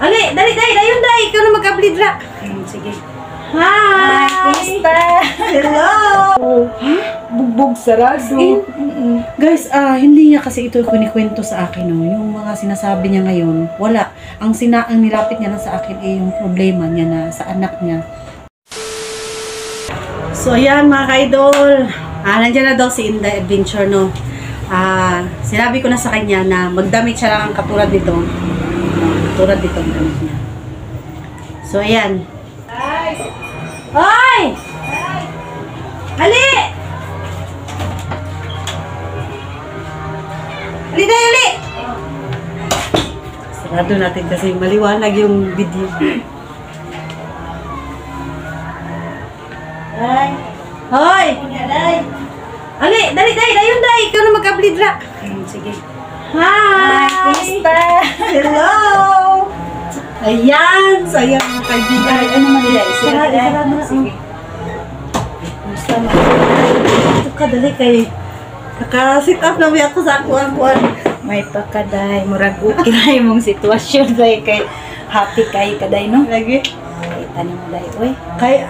Ali, dali, dayon, day. Ikaw na mag-upload ra. Sige. Hi! Kumusta? Hello! Bugbog sarado. Guys, hindi niya kasi ito kunikwento sa akin, no? Yung mga sinasabi niya ngayon, wala. Ang nilapit niya lang sa akin ay yung problema niya na sa anak niya. So, ayan mga ka-idol. Nandiyan na daw si Inday Adventure, no? Sinabi ko na sa kanya na magdamit siya lang ang katulad nito. Katulad nito ang damit niya. So, ayan. Hoy! Ali! Ali tayo, Ali! Sarado natin kasi maliwanag yung video. Hoy! Ali, dali, dayon, day. Ikaw na mag-upload ra. Sige. Hi! Kumusta? Hello! Ayan! So, ayan mga kaibigan. Ano man nila? Sarado na. Sige. Kumusta mo? Ito ka, dali kay kaka-sit up na may ako sa akuan-kuan. May pakaday. Murag okay mong sitwasyon day kay happy kay kaday no? Lagi. Kita ni mo day. Uy. Kaya,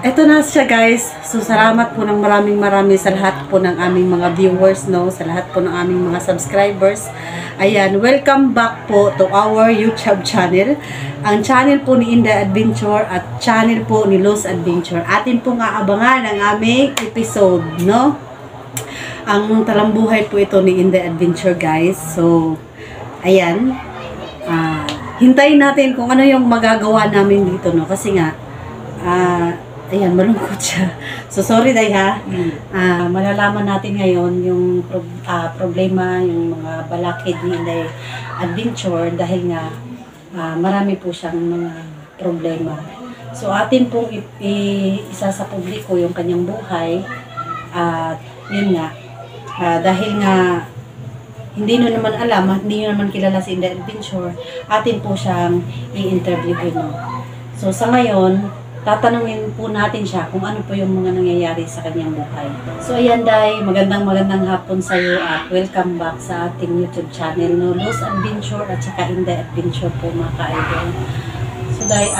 eto na siya guys. So, salamat po ng maraming sa lahat po ng aming mga viewers, no? Sa lahat po ng aming mga subscribers. Ayan, welcome back po to our YouTube channel. Ang channel po ni Inday Adventure at channel po ni Luz Adventure. Atin pong aabangan ang aming episode, no? Ang talambuhay po ito ni Inday Adventure, guys. So, ayan. Hintayin natin kung ano yung magagawa namin dito, no? Kasi nga, ayan, malungkot siya. So, sorry, day, ha? Malalaman natin ngayon yung problema, yung mga balakid ni Inday Adventure dahil nga marami po siyang mga problema. So, atin pong isa sa publiko yung kanyang buhay at yun nga, dahil nga hindi nyo naman alam, hindi nyo naman kilala si Inday Adventure, atin po siyang i-interview, no? So, sa ngayon, tatanungin po natin siya kung ano po yung mga nangyayari sa kanyang buhay. So, ayan, Day, magandang hapon sa iyo at welcome back sa ating YouTube channel, no? Luz Adventure at saka Inday Adventure po, mga ka-idol. So, Day,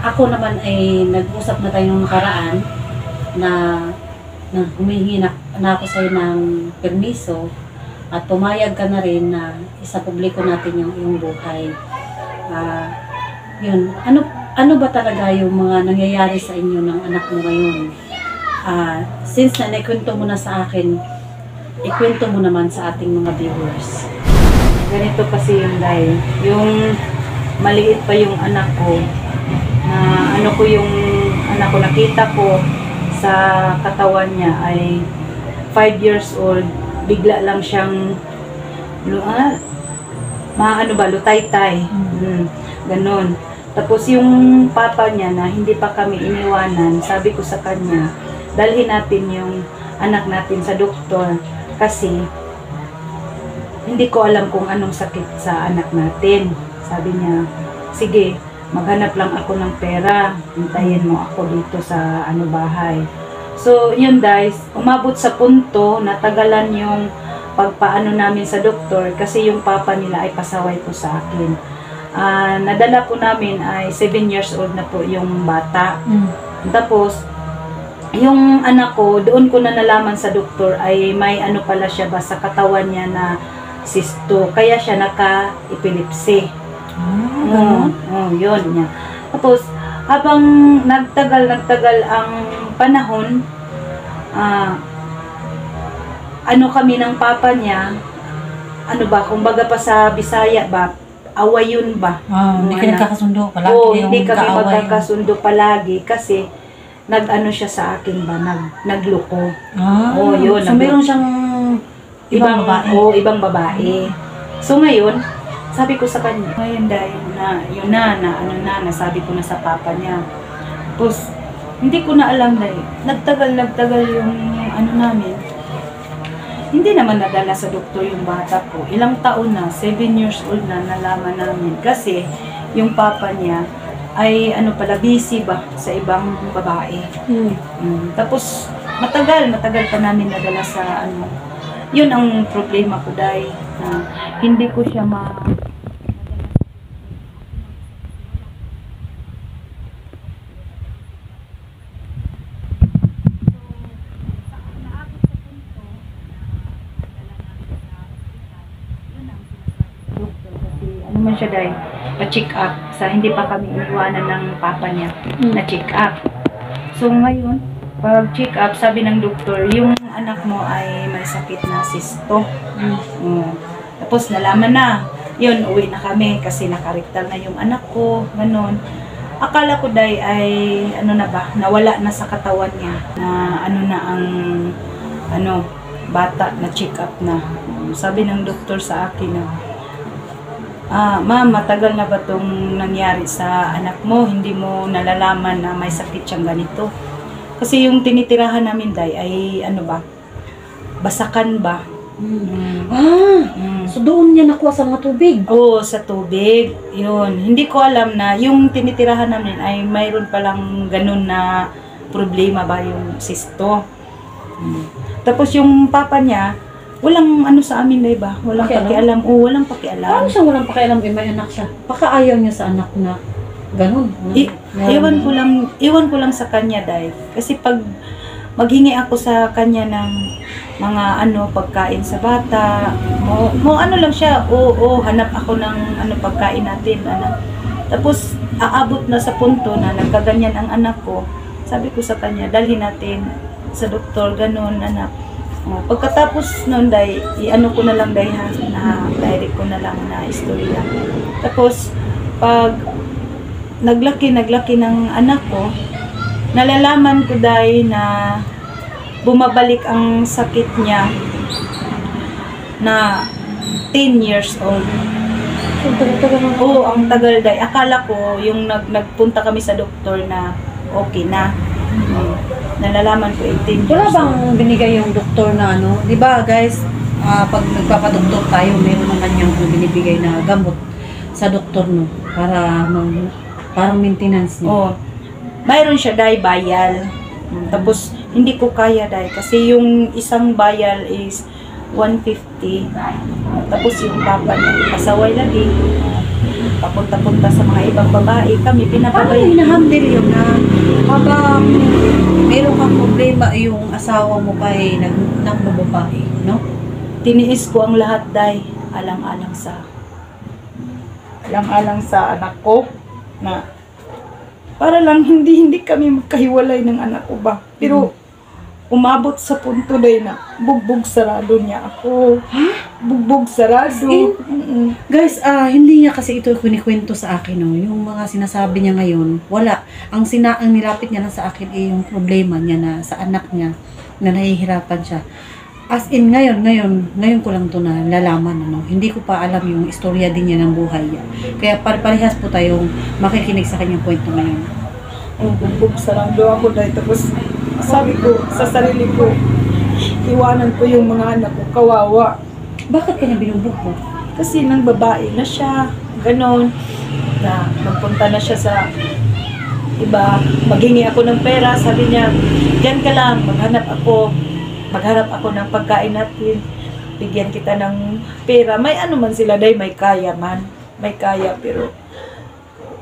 ako naman ay nag-usap na tayo ng nakaraan na humihingi na ako sa iyo ng permiso at pumayag ka na rin na isa publiko natin yung iyong buhay. Yun, ano ba talaga yung mga nangyayari sa inyo ng anak mo ngayon? Since na naikwento mo na sa akin, ikwento mo naman sa ating mga viewers. Ganito kasi yung day. Yung maliit pa yung anak ko, na yung anak ko nakita ko sa katawan niya ay 5 years old, bigla lang siyang lutay-tay. Ganon. Tapos yung papa niya na hindi pa kami iniwanan, sabi ko sa kanya, dalhin natin yung anak natin sa doktor kasi hindi ko alam kung anong sakit sa anak natin. Sabi niya, sige, maghanap lang ako ng pera, hintayin mo ako dito sa bahay. So, yun guys, umabot sa punto na tagalan yung pagpaano namin sa doktor kasi yung papa nila ay pasaway po sa akin. Nadala po namin ay 7 years old na po yung bata. Tapos, yung anak ko, doon ko na nalaman sa doktor ay may pala siya ba sa katawan niya na cysto. Kaya siya naka-epilepsy. Yun niya. Tapos, habang nagtagal ang panahon, kami ng papa niya, kumbaga pa sa Bisaya ba, awayon ba? Hindi ka nagkakasundo palagi. Hindi kami magkakasundo palagi kasi siya sa akin ba, nagloko. Yun. So, meron siyang ibang babae? Ibang babae. So, ngayon, sabi ko sa kanya, ngayon dahil na, nasabi ko na sa papa niya. Tapos, hindi ko na alam dahil, nagtagal yung namin. Hindi naman nadala sa doktor yung bata ko. Ilang taon na, 7 years old na, nalaman namin. Kasi, yung papa niya, ay busy ba sa ibang babae. Tapos, matagal pa namin nadala sa Yun ang problema ko, Day. Hindi ko siya ano man siya, Day, pa-check up. Hindi pa kami iniwanan ng papa niya na check up. So ngayon, pag check up, sabi ng doktor, yung anak mo ay may sakit na sisto. Tapos nalaman na. Yun, uwi na kami kasi nakarektal na yung anak ko, ganun. Akala ko, Day, ay nawala na sa katawan niya, na bata na check up na. Sabi ng doktor sa akin na, ma'am, matagal na ba itong nangyari sa anak mo? Hindi mo nalalaman na may sakit siyang ganito? Kasi yung tinitirahan namin, Day, ay basakan ba? So doon niya nakuha sa mga tubig? Oo, sa tubig. Yun. Hindi ko alam na yung tinitirahan namin ay mayroon palang ganun na problema ba yung sisto. Tapos yung papa niya, walang sa amin, Day ba? Walang pakialam. Oo, walang pakialam. Paano siya walang pakialam? May anak siya. Baka ayaw niya sa anak na ganun. Iwan ko lang sa kanya, Day. Kasi pag maghingi ako sa kanya ng mga pagkain sa bata, lang siya, hanap ako ng pagkain natin, Tapos, aabot na sa punto na nagkaganyan ang anak ko. Sabi ko sa kanya, dalhin natin sa doktor, ganun, anak. Pagkatapos nun, Day, ko na lang, Day, na direct ko na lang na istorya. Tapos, pag naglaki ng anak ko, nalalaman ko, Day, na bumabalik ang sakit niya na 10 years old. Oo, ang tagal, Day. Akala ko, yung nagpunta kami sa doktor na okay na. Nalalaman ko 18 years old. Wala bang binigay yung doktor na di ba, guys, pag nagpapadoktor tayo, meron naman yung binibigay na gamot sa doktor, no? Para parang maintenance niya. Oo. Mayroon siya, Day, bayal. Tapos, hindi ko kaya, Day, kasi yung isang bayal is 150. Tapos yung papa niya, pasaway lagi. Papunta-punta sa mga ibang babae. Kami, pinapabay. Paano hinahandle yun na habang meron kang problema yung asawa mo pa ng babae, no? Tiniis ko ang lahat, Day. Alang-alang sa anak ko na para lang hindi kami magkahiwalay ng anak ko ba. Pero umabot sa punto, Day, na bugbog sarado niya ako. Bugbog sarado. Guys, hindi niya kasi ito kunikwento sa akin, no? Yung mga sinasabi niya ngayon, wala. Ang nilapit niya lang sa akin ay yung problema niya na sa anak niya na nahihirapan siya. As in, ngayon ko lang to na lalaman, Hindi ko pa alam yung istorya din niya ng buhay niya. Kaya parehas po tayong makikinig sa kanyang kwento ngayon. Bugbog sarado ako, Day. Tapos sabi ko sa sarili ko, iwanan ko yung mga anak ko, kawawa. Bakit kanya binubugbog? Kasi nang babae na siya, ganon, na magpunta na siya sa iba, maghingi ako ng pera, sabi niya, yan ka lang, maghanap ako ng pagkain natin, bigyan kita ng pera. May man sila, Day, may kaya, pero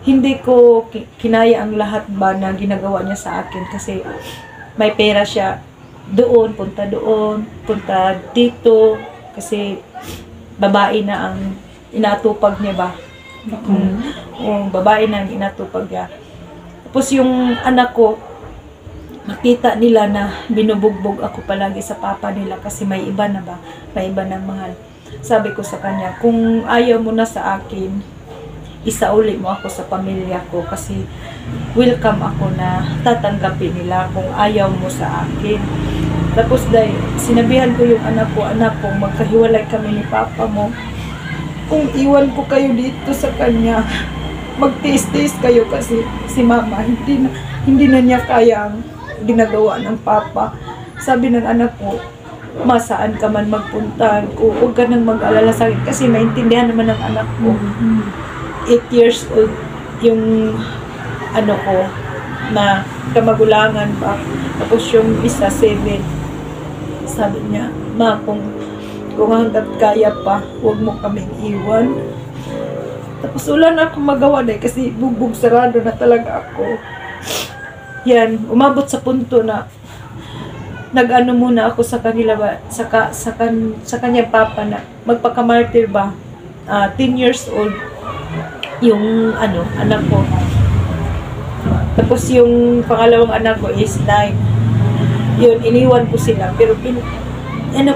hindi ko kinaya ang lahat ba na ginagawa niya sa akin kasi may pera siya punta dito kasi babae na ang inatupag niya ba. Babae na ang inatupag niya. Tapos yung anak ko, makita nila na binubugbog ako palagi sa papa nila kasi may iba na mahal. Sabi ko sa kanya, kung ayaw mo na sa akin, isauli mo ako sa pamilya ko kasi welcome ako na tatanggapin nila kung ayaw mo sa akin. Tapos, Day, sinabihan ko yung anak ko, magkahiwalay kami ni papa mo. Kung iwan ko kayo dito sa kanya, mag-taste kayo kasi si mama hindi na niya kaya ang ginagawa ng papa. Sabi ng anak ko, saan ka man magpunta, huwag ka nang mag-alala sa akin kasi maintindihan naman ng anak ko. 8 years old yung ko na kamagulangan pa. Tapos yung isa 7. Sabi niya, kung kung hanggat kaya pa, huwag mo kaming iwan. Tapos wala na akong magawa dahil kasi bugbog sarado na talaga ako. Yan, umabot sa punto na nag-ano muna ako sa kanila ba, sa kanyang papa na magpaka-martyr ba. 10 years old yung anak ko. Tapos yung pangalawang anak ko is 9. Yun, iniwan ko sila. Pero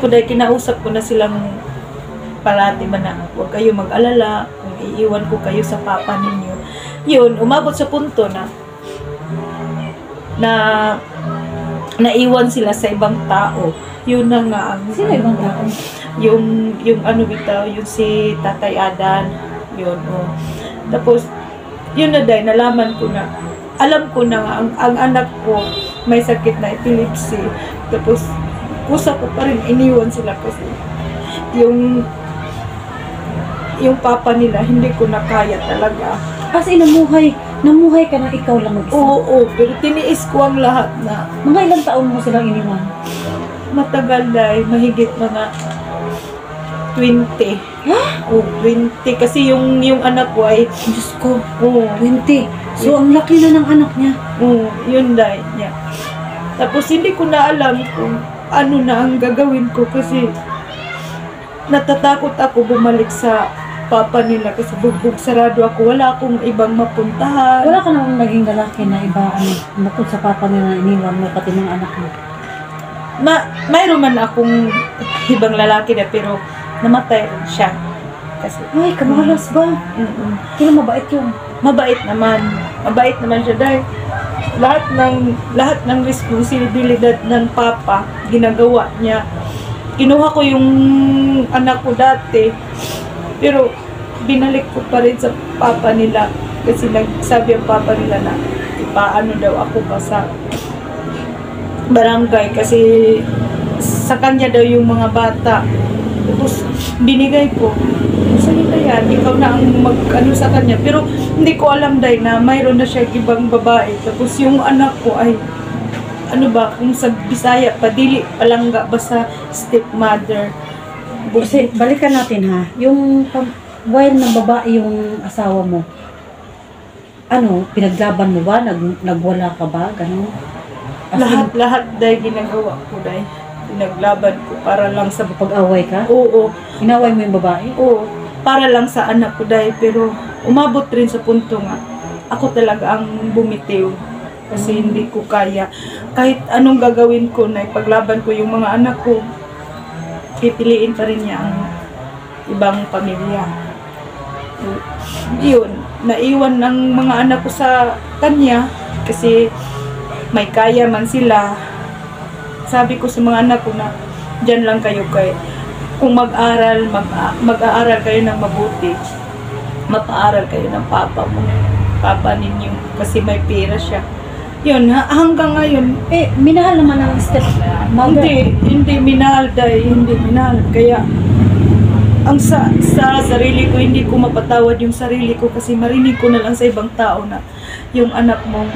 dahil kinausap ko na silang parati ba na huwag kayo mag-alala kung iiwan ko kayo sa papa ninyo. Yun, umabot sa punto na naiwan sila sa ibang tao. Yun na nga ang Sino ibang tao? yung bitaw, yung si Tatay Adan. Yun, oh. Tapos yun na dahil nalaman ko na, alam ko na ang anak ko may sakit na epilepsy. Tapos kusa ko pa rin iniwan sila kasi yung papa nila hindi ko na kaya talaga. Kasi namuhay ka na ikaw lang mag-isa. Oo, pero tiniis ko ang lahat na. Mga ilang taon mo silang iniwan? Matagal dahil mahigit mga 20. Oh, 20. Kasi yung anak ko ay, Diyos ko, oh, 20. So, ang laki na ng anak niya. oh, yun dahil niya. Tapos hindi ko na alam kung ano na ang gagawin ko kasi natatakot ako bumalik sa papa nila kasi bugbog sarado ako. Wala akong ibang mapuntahan. Wala ka namang naging lalaki na iba, bukod sa papa nila na iniwan mo, pati mga anak mo. Mayroon man akong ibang lalaki na pero namatay rin siya. Kasi, Ay, kamalas ba? Kaya mabait yun. mabait naman siya dahil lahat ng responsibilidad ng papa ginagawa niya. Kinuha ko yung anak ko dati pero binalik ko pa rin sa papa nila kasi nagsabi ang papa nila na ipaano daw ako pa sa barangay kasi sa kanya daw yung mga bata. Tapos binigay ko, sige na yan, ikaw na ang mag-ano sa kanya. Pero hindi ko alam dahil na mayroon na siya ibang babae. Tapos yung anak ko ay, kung sa Bisaya, padili, palangga ba sa stepmother. Kasi, balikan natin ha. Yung, while ng babae yung asawa mo, pinaglaban mo ba? Nagwala ka ba? Ganun? Lahat dahil ginagawa ko dahil. Pinaglaban ko para lang sa Pag-away ka? Oo. Inaway mo yung babae? Oo, para lang sa anak ko dahil pero umabot rin sa punto nga ako talaga ang bumitiw kasi hindi ko kaya kahit anong gagawin ko na ipaglaban ko yung mga anak ko, pipiliin pa rin niya ang ibang pamilya. Yun, naiwan ng mga anak ko sa kanya kasi may kaya man sila. Sabi ko sa mga anak ko na dyan lang kayo kung mag-aaral kayo ng mabuti, mapaaral kayo ng papa ninyo kasi may pera siya. Yun, hanggang ngayon, Minahal naman ng stepmother. hindi minahal dahil hindi minahal. Kaya, ang sa sarili ko, hindi ko mapatawad yung sarili ko kasi marinig ko na lang sa ibang tao na yung anak mo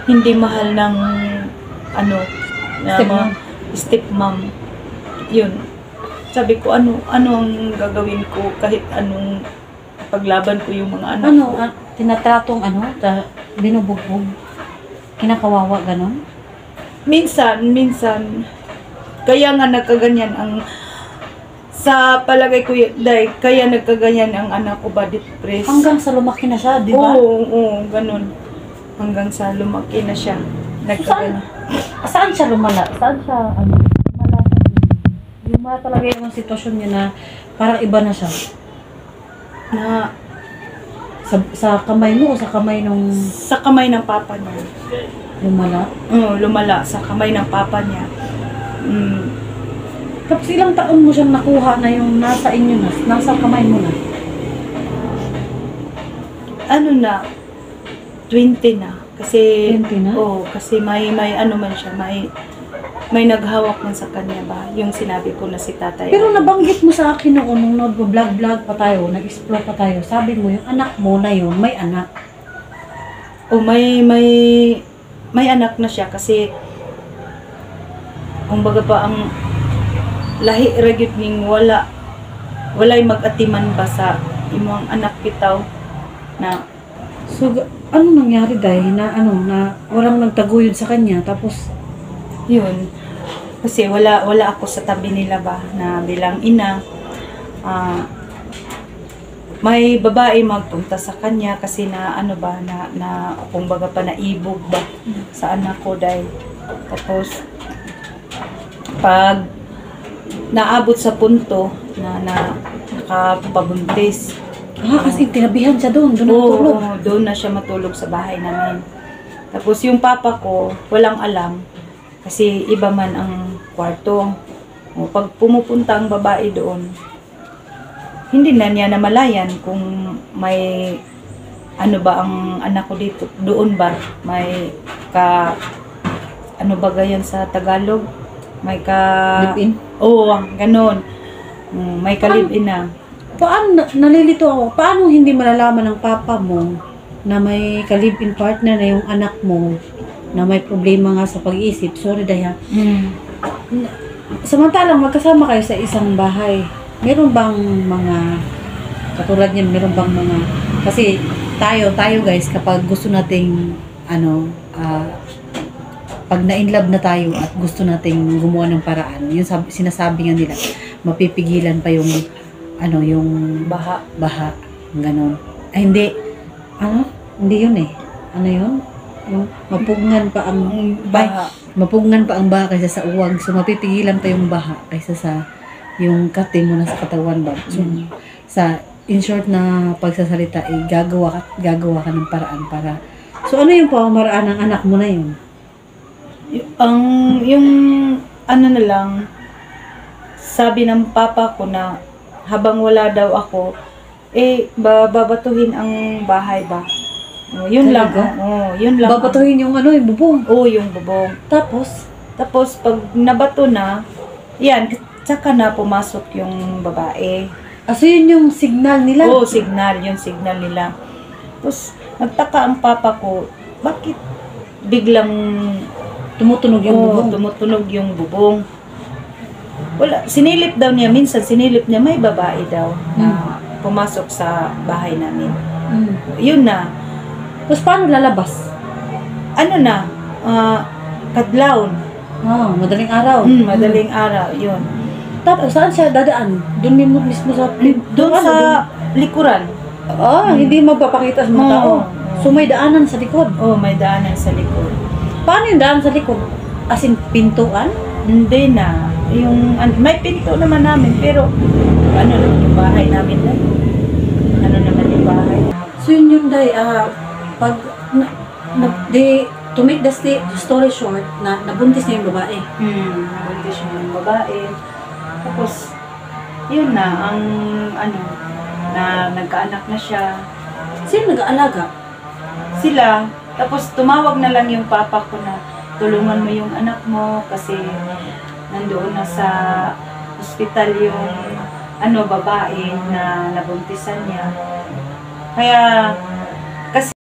hindi mahal ng stepmom. Yun. Sabi ko, ano ang gagawin ko kahit anong paglaban ko yung mga anak ko. Tinatratong binubugbog? Kinakawawa, ganon? Minsan, kaya nga nagkaganyan ang sa palagay ko dahil kaya nagkaganyan ang anak ko ba depressed. Hanggang sa lumaki na siya, di ba? Oo, ganun. Hanggang sa lumaki na siya. Nagkaganyan. Saan siya lumala? Saan siya, lumala siya? Lumala talaga yung sitwasyon niya na parang iba na siya. Na Sa kamay mo o sa kamay nung sa kamay ng papa niya. lumala? Oo, lumala sa kamay ng papa niya. Tapos ilang taon mo siyang nakuha na yung nasa inyo na, nasa kamay mo na? 20 na. Kasi 20 na? kasi may man siya, may naghawak man sa kanya ba, yung sinabi ko na si tatay. Pero nabanggit mo sa akin nung nag-vlog pa tayo, nag-explore pa tayo, sabi mo yung anak mo na yun, may anak. May anak na siya kasi kumbaga pa lahi ra gyud ning walay mag-atiman ba sa imong anak bitaw na So, ano nangyari dahil na na walang nagtaguyod sa kanya tapos yun. Kasi wala ako sa tabi nila ba na bilang ina. May babae magpunta sa kanya kasi na na kumbaga pa naibog ba sa anak ko dahil. Tapos pag naabot sa punto na nakapabuntis. as in, tinabihan siya doon natulog. Oo, doon na siya matulog sa bahay namin. Tapos yung papa ko, walang alam kasi iba man ang kwarto. O, pag pumupunta ang babae doon, hindi na niya namalayan kung may ano ba ang anak ko dito. Doon ba? May ano ba gayan sa Tagalog? May Live-in? Oo, ganun. May ka-live-in na. Paano, nalilito ako, paano hindi malalaman ng papa mo na may ka-live-in partner na yung anak mo na may problema nga sa pag-iisip? Sorry dahil samantalang magkasama kayo sa isang bahay, meron bang mga katulad niyan, meron bang mga kasi tayo guys, kapag gusto nating pag na-inlove na tayo at gusto nating gumawa ng paraan, yung sinasabi nga nila, mapipigilan pa yung yung baha, ganon. Ay, hindi. Hindi yun eh. Ano yun? Yung mapugnan pa ang baha. Mapugnan pa ang baha kaysa sa uwag. So, mapipigilan pa yung baha kaysa sa yung kate mo na sa katawan ba. So, in short na pagsasalita, gagawa ka ng paraan para. So, ano yung pamamaraan ng anak mo na yun? Yung na lang, sabi ng papa ko na habang wala daw ako, babatuhin ang bahay ba? Yun lang. Yun lang. Babatuhin yung yung bubong. Yung bubong. Tapos pag nabato na, yan, tsaka na pumasok yung babae. So yun yung signal nila? Signal. Yung signal nila. Tapos, nagtaka ang papa ko, bakit biglang tumutunog yung bubong? Tumutunog yung bubong. Wala, sinilip daw niya, minsan sinilip niya may babae daw na pumasok sa bahay namin. Yun na. Tapos paano lalabas? Kadlaw. Madaling araw. Madaling araw, yun. Tapos saan siya dadaan? Doon mismo sa Doon sa likuran. Hindi magpapakita sa mga tao. So may daanan sa likod. May daanan sa likod. Paano yung daan sa likod? As in, pintuan? Hindi na. May pinto naman namin, pero yung bahay namin lang. Naman yung bahay. So yun day, pag to make the story short, nabuntis na yung babae. Nabuntis yung babae. Tapos, yun na, na nagkaanak na siya. Sino nag-aalaga? Sila. Tapos tumawag na lang yung papa ko na tulungan mo yung anak mo kasi nandoon na sa ospital yung babae na nabuntisan niya. Kaya